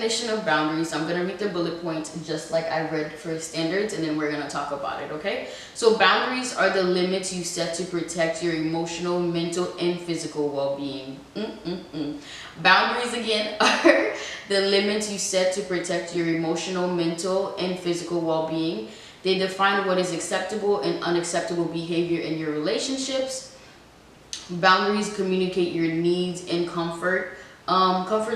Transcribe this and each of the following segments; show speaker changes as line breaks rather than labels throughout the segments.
definition of boundaries. I'm going to read the bullet points just like I read for standards, and then we're going to talk about it, okay? So boundaries are the limits you set to protect your emotional, mental, and physical well-being. Boundaries, again, are the limits you set to protect your emotional, mental, and physical well-being. They define what is acceptable and unacceptable behavior in your relationships. Boundaries communicate your needs and comfort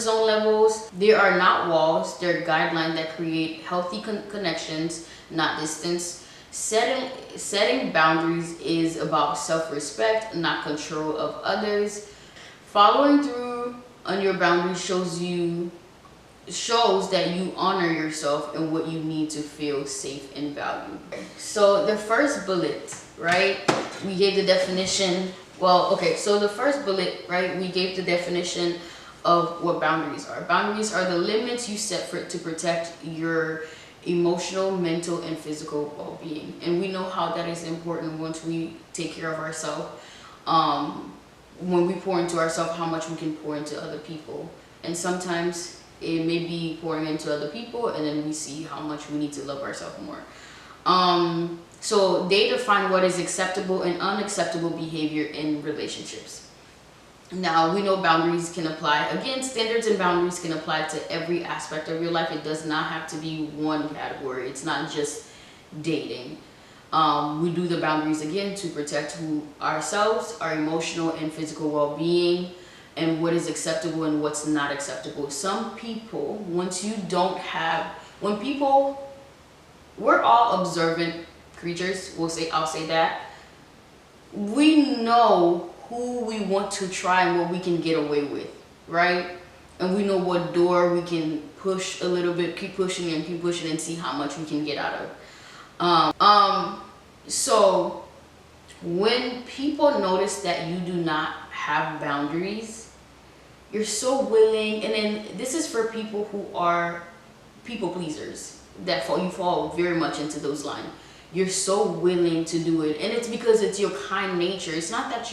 zone levels. They are not walls, they're guidelines that create healthy connections, not distance. Setting boundaries is about self-respect, not control of others. Following through on your boundaries shows that you honor yourself and what you need to feel safe and valued. So the first bullet, right, we gave the definition. Well, okay, so the first bullet, right, we gave the definition of what boundaries are. Boundaries are the limits you set to protect your emotional, mental, and physical well-being. And we know how that is important once we take care of ourselves. When we pour into ourselves, how much we can pour into other people. And sometimes it may be pouring into other people, and then we see how much we need to love ourselves more. So they define what is acceptable and unacceptable behavior in relationships. Now, we know boundaries can apply. Again, standards and boundaries can apply to every aspect of your life. It does not have to be one category. It's not just dating. We do the boundaries, again, to protect ourselves, our emotional and physical well-being, and what is acceptable and what's not acceptable. Some people, we're all observant creatures, I'll say that. We know who we want to try and what we can get away with, right? And we know what door we can push a little bit, keep pushing and see how much we can get out of. So when people notice that you do not have boundaries, you're so willing, and then this is for people who are people pleasers, you fall very much into those lines. You're so willing to do it, and it's because it's your kind nature. It's not that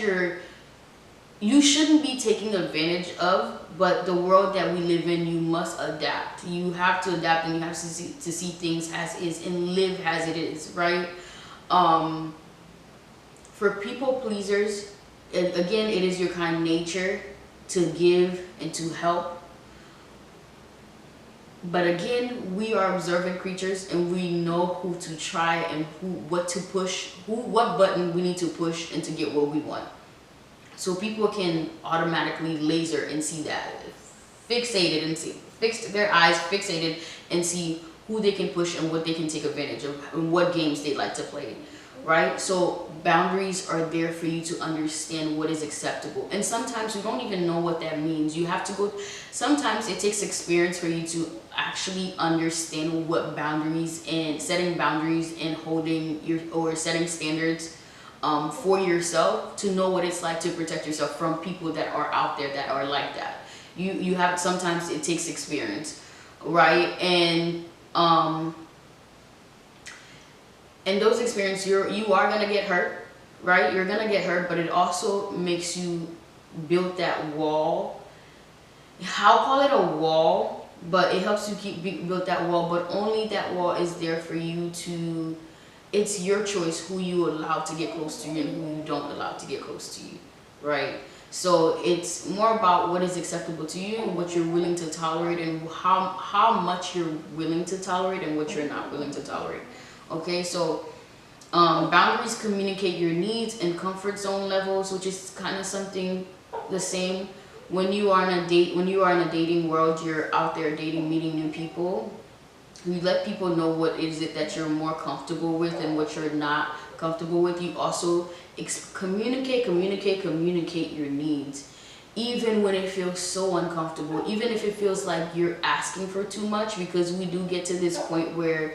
you shouldn't be taken advantage of, but the world that we live in, you must adapt. You have to adapt, and you have to see things as is and live as it is, right? For people pleasers, again, it is your kind nature to give and to help. But again, we are observant creatures, and we know who to try and what button we need to push and to get what we want. So people can automatically laser and see that, fix their eyes fixated and see who they can push and what they can take advantage of and what games they like to play, right? So boundaries are there for you to understand what is acceptable. And sometimes you don't even know what that means. Sometimes it takes experience for you to actually understand what boundaries and setting boundaries and setting standards for yourself, to know what it's like to protect yourself from people that are out there that are like that. Sometimes it takes experience, right? And those experiences, you are gonna get hurt, right? You're gonna get hurt, but it also makes you build that wall. I'll call it a wall, but it helps you build that wall, but only that wall is there for you to, it's your choice who you allow to get close to you and who you don't allow to get close to you, right? So it's more about what is acceptable to you and what you're willing to tolerate, and how much you're willing to tolerate and what you're not willing to tolerate. Okay, so boundaries communicate your needs and comfort zone levels, which is kind of something the same. When you are in a dating world, you're out there dating, meeting new people. You let people know what is it that you're more comfortable with and what you're not comfortable with. You also communicate your needs, even when it feels so uncomfortable, even if it feels like you're asking for too much, because we do get to this point where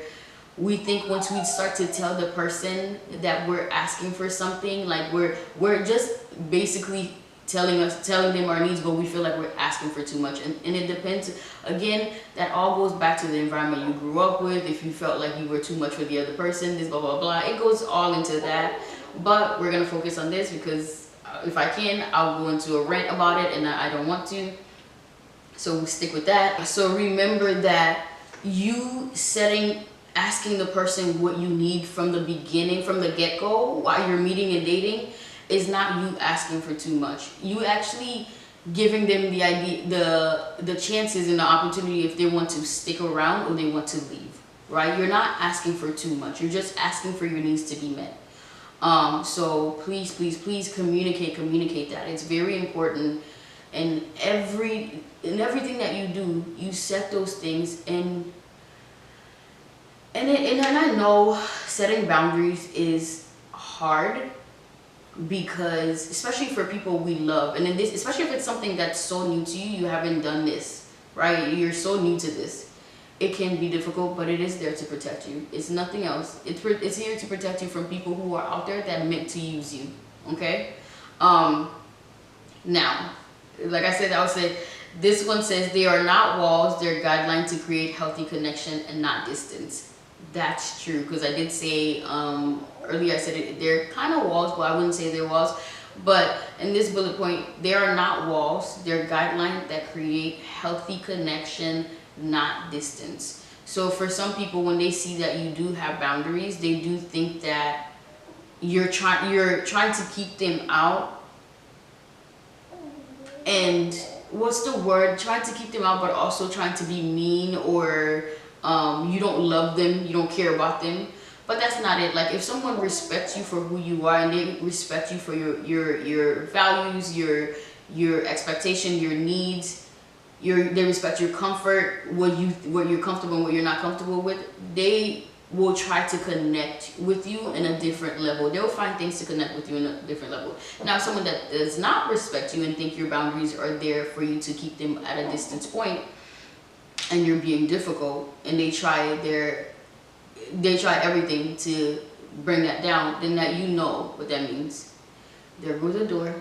we think once we start to tell the person that we're asking for something, like we're just basically telling them our needs, but we feel like we're asking for too much. And it depends, again, that all goes back to the environment you grew up with. If you felt like you were too much for the other person, this blah blah blah, it goes all into that. But we're gonna focus on this because if I can, I'll go into a rant about it, and I don't want to. So we stick with that. So remember that you asking the person what you need from the beginning, from the get-go, while you're meeting and dating, is not you asking for too much. You actually giving them the idea, the chances and the opportunity if they want to stick around or they want to leave, right? You're not asking for too much. You're just asking for your needs to be met. So please, please, please communicate that. It's very important. And everything that you do, you set those things, and I know setting boundaries is hard, because especially for people we love, and then this, especially if it's something that's so new to you, you haven't done this, right? You're so new to this. It can be difficult, but it is there to protect you. It's nothing else. It's here to protect you from people who are out there that meant to use you. Okay. Now, like I said, I would say this one says they are not walls. They're guidelines to create healthy connection and not distance. That's true, because I did say earlier, I said they're kind of walls, but I wouldn't say they're walls. But in this bullet point, they are not walls. They're guidelines that create healthy connection, not distance. So for some people, when they see that you do have boundaries, they do think that you're trying to keep them out, and what's the word, trying to keep them out, but also trying to be mean, or you don't love them, you don't care about them. But that's not it. Like, if someone respects you for who you are, and they respect you for your values, your expectation, your needs, they respect your comfort, what you're comfortable and what you're not comfortable with, they will try to connect with you in a different level. They'll find things to connect with you in a different level. Now, someone that does not respect you and think your boundaries are there for you to keep them at a distance point, and you're being difficult, and they try everything to bring that down, then that you know what that means. There goes the door.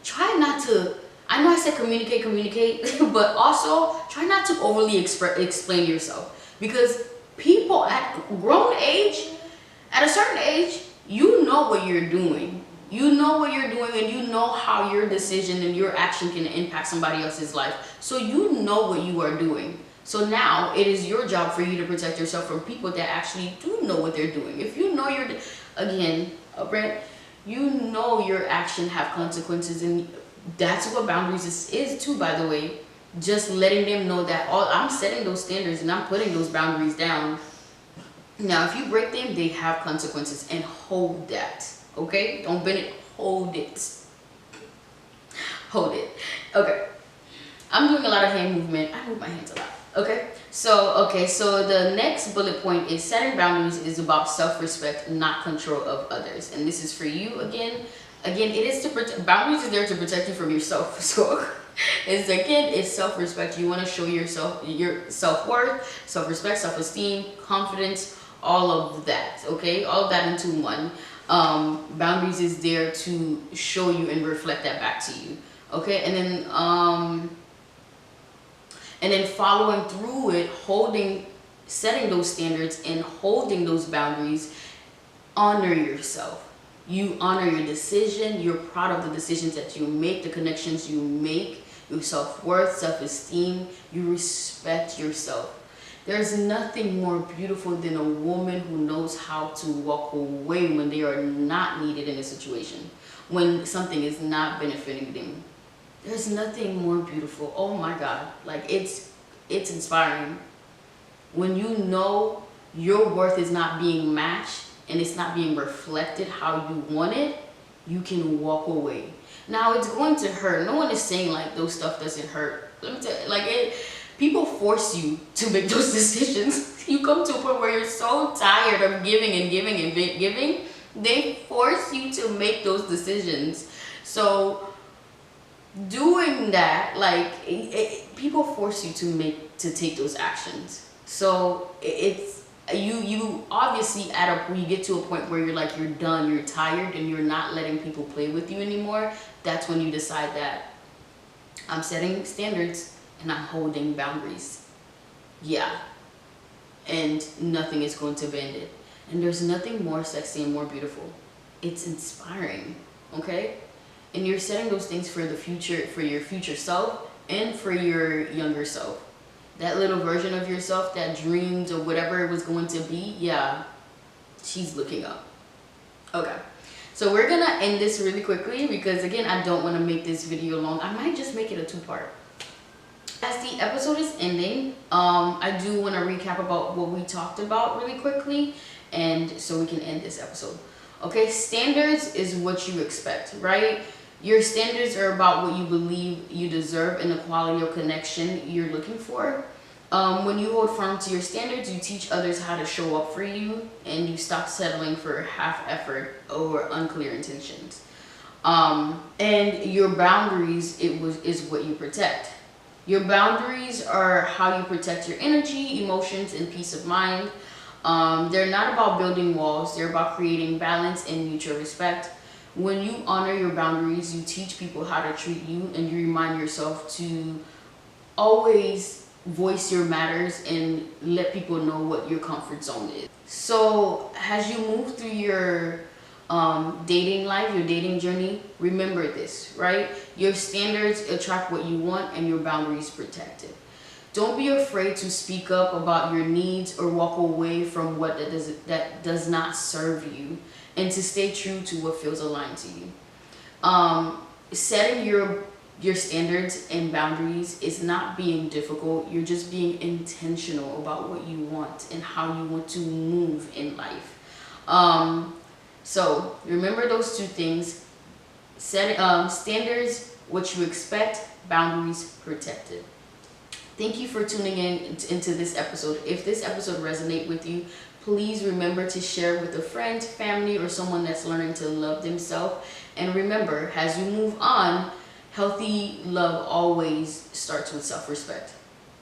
Try not to, I know I said communicate, but also try not to overly explain yourself, because people at grown age, at a certain age, you know what you're doing. You know what you're doing, and you know how your decision and your action can impact somebody else's life. So you know what you are doing. So now it is your job for you to protect yourself from people that actually do know what they're doing. If you know Brent, you know your action have consequences, and that's what boundaries is too, by the way. Just letting them know that I'm setting those standards and I'm putting those boundaries down. Now, if you break them, they have consequences, and hold that. Okay? Don't bend it. Hold it. Hold it. Okay. I'm doing a lot of hand movement. I move my hands a lot. Okay? So the next bullet point is setting boundaries is about self-respect, not control of others. And this is for you again. Again, it is to protect. Boundaries is there to protect you from yourself. So it's self-respect. You want to show yourself your self-worth, self-respect, self-esteem, confidence, all of that. Okay? All of that into one. Boundaries is there to show you and reflect that back to you. Okay? And then following through it, setting those standards and holding those boundaries, honor yourself. You honor your decision. You're proud of the decisions that you make, the connections you make, your self-worth, self-esteem. You respect yourself. There's nothing more beautiful than a woman who knows how to walk away when they are not needed in a situation, when something is not benefiting them. There's nothing more beautiful. Oh my God. Like, it's inspiring. When you know your worth is not being matched and it's not being reflected how you want it, you can walk away. Now, it's going to hurt. No one is saying like those stuff doesn't hurt. Let me tell you, people force you to make those decisions. You come to a point where you're so tired of giving and giving and giving. They force you to make those decisions. So doing that, people force you to take those actions. So you obviously you get to a point where you're done, you're tired, and you're not letting people play with you anymore. That's when you decide that I'm setting standards and I'm holding boundaries. Yeah. And nothing is going to bend it. And there's nothing more sexy and more beautiful. It's inspiring. Okay? And you're setting those things for the future, for your future self and for your younger self. That little version of yourself that dreamed of whatever it was going to be, yeah, she's looking up. Okay, so we're gonna end this really quickly because again, I don't want to make this video long. I might just make it a 2-part. As the episode is ending, I do want to recap about what we talked about really quickly, and so we can end this episode. Okay, standards is what you expect, right? Your standards are about what you believe you deserve and the quality of connection you're looking for. When you hold firm to your standards, you teach others how to show up for you, and you stop settling for half effort or unclear intentions. And your boundaries is what you protect. Your boundaries are how you protect your energy, emotions, and peace of mind. They're not about building walls, they're about creating balance and mutual respect. When you honor your boundaries, you teach people how to treat you, and you remind yourself to always voice your matters and let people know what your comfort zone is. So as you move through your dating life, your dating journey, remember this, right? Your standards attract what you want and your boundaries protect it. Don't be afraid to speak up about your needs or walk away from what that does not serve you, and to stay true to what feels aligned to you. Setting your standards and boundaries is not being difficult. You're just being intentional about what you want and how you want to move in life. So remember those two things. Standards, what you expect, boundaries protected. Thank you for tuning into this episode. If this episode resonates with you, please remember to share with a friend, family, or someone that's learning to love themselves. And remember, as you move on, healthy love always starts with self-respect.